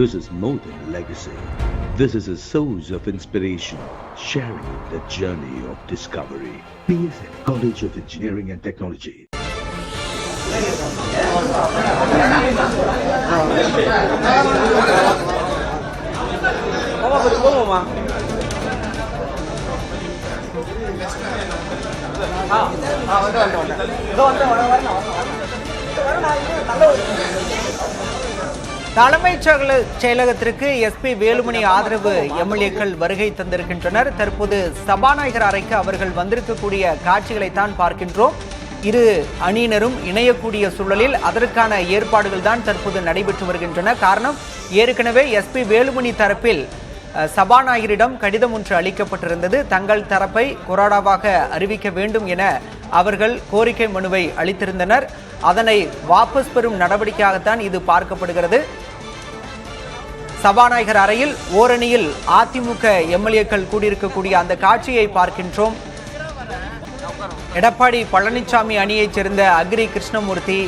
This is more than legacy. This is a source of inspiration, sharing the journey of discovery. PSN College of Engineering and Technology. தலைமைச் செயலகத்திற்கு SP Velumani ஆதரவு எம்எல்ஏக்கள் வருகை தந்திருக்கின்றனர். தற்போது சபாநாயகர் அறைக்கு அவர்கள் வந்திருக்கக்கூடிய காட்சிகளைத்தான் பார்க்கின்றோம். இரு அணியினரும் இணையக்கூடிய சூழலில் அதற்கான ஏற்பாடுகள் தான் தற்போது நடைபெற்று வருகின்றன. காரணம், ஏற்கனவே எஸ்பி வேலுமணி தரப்பில் சபாநாயகரிடம் கடிதம் ஒன்று அளிக்கப்பட்டிருந்தது. தங்கள் தரப்பை கொறடாவாக அறிவிக்க வேண்டும் என அவர்கள் கோரிக்கை மனுவை அளித்திருந்தனர். அதனை வாபஸ் பெறும் நடவடிக்கையாகத்தான் இது பார்க்கப்படுகிறது. சபாநாயகர் அறையில் ஓரணியில் அதிமுக எம்எல்ஏக்கள் கூடியிருக்கக்கூடிய அந்த காட்சியை பார்க்கின்றோம். எடப்பாடி பழனிசாமி அணியைச் சேர்ந்த அக்ரி கிருஷ்ணமூர்த்தி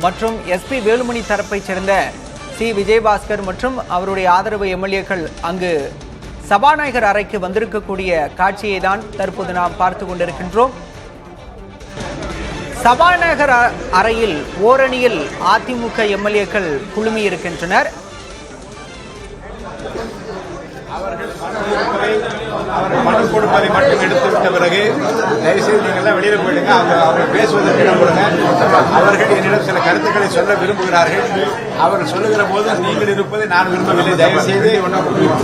மற்றும் எஸ்பி வேலுமணி தரப்பைச் சேர்ந்த சி விஜயபாஸ்கர் மற்றும் அவருடைய ஆதரவு எம்எல்ஏக்கள் அங்கு சபாநாயகர் அறைக்கு வந்திருக்கக்கூடிய காட்சியை தான் தற்போது நாம் பார்த்து கொண்டிருக்கின்றோம். சபாநாயகர் அறையில் ஓரணியில் அதிமுக எம்எல்ஏக்கள் குழுமி இருக்கின்றனர். மனு கொடுப்பதை மட்டும் எடுத்துவிட்ட பிறகு தயவுசெய்து நீங்கள்லாம் வெளியில் போயிடுங்க. அவங்க பேசுவதற்கு இடம் கொடுங்க. அவர்கள் என்னிடம் சில கருத்துக்களை சொல்ல விரும்புகிறார்கள். அவர்கள் சொல்லுகிற போது நீங்கள் இருப்பதை நான் விரும்பவில்லை. தயவுசெய்து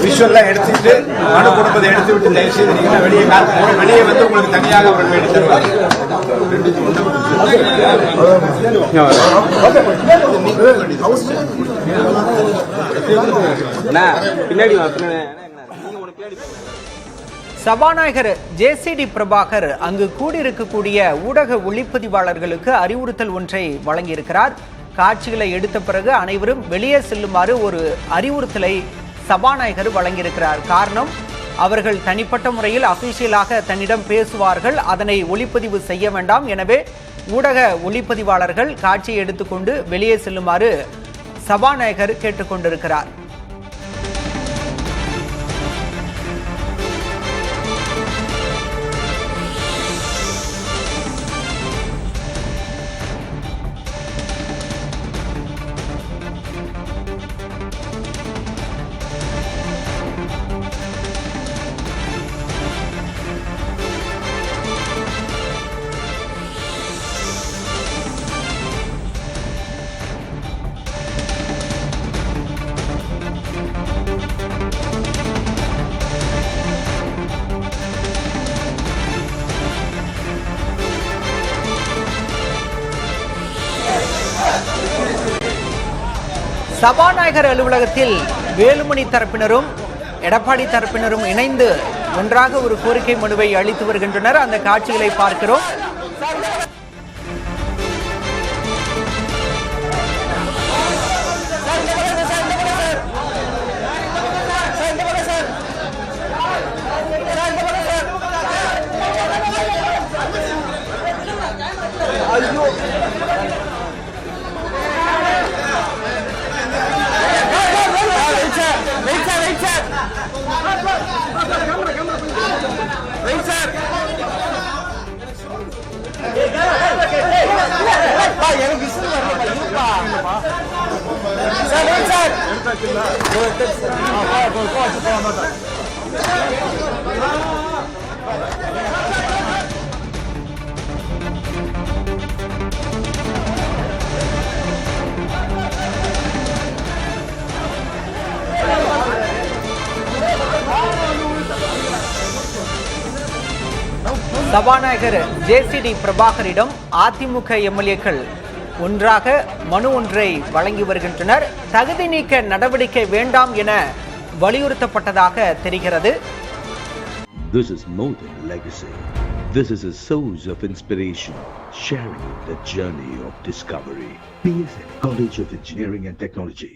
விஷுவல்லாம் எடுத்துட்டு மனு கொடுப்பதை எடுத்துவிட்டு தயவுசெய்து நீங்கள்லாம் வெளியே வந்து உங்களுக்கு தனியாக அவர்கள் எடுத்து தருவார்கள். பின்னாடி சபாநாயகர் ஜேசிடி பிரபாகர் அங்கு கூடியிருக்கக்கூடிய ஊடக ஒளிப்பதிவாளர்களுக்கு அறிவுறுத்தல் ஒன்றை வழங்கியிருக்கிறார். காட்சிகளை எடுத்த பிறகு அனைவரும் வெளியே செல்லுமாறு ஒரு அறிவுறுத்தலை சபாநாயகர் வழங்கியிருக்கிறார். காரணம், அவர்கள் தனிப்பட்ட முறையில் அபிஷியலாக தன்னிடம் பேசுவார்கள், அதனை ஒளிப்பதிவு செய்ய வேண்டாம். எனவே ஊடக ஒளிப்பதிவாளர்கள் காட்சியை எடுத்துக்கொண்டு வெளியே செல்லுமாறு சபாநாயகர் கேட்டுக்கொண்டிருக்கிறார். சபாநாயகர் அலுவலகத்தில் வேலுமணி தரப்பினரும் எடப்பாடி தரப்பினரும் இணைந்து ஒன்றாக ஒரு கோரிக்கை மனுவை அளித்து வருகின்றனர். அந்த காட்சிகளை பார்க்கிறோம். சபாநாயகர் ஜேசிடி பிரபாகரிடம் அதிமுக எம்எல்ஏக்கள் ஒன்றாக மனு ஒன்றை வழங்கி வருகின்றனர். தகுதி நீக்க நடவடிக்கை வேண்டாம் என வலியுறுத்தப்பட்டதாக தெரிகிறது. This is more than legacy. This is a source of inspiration, sharing the journey of discovery. PSN College of Engineering and Technology.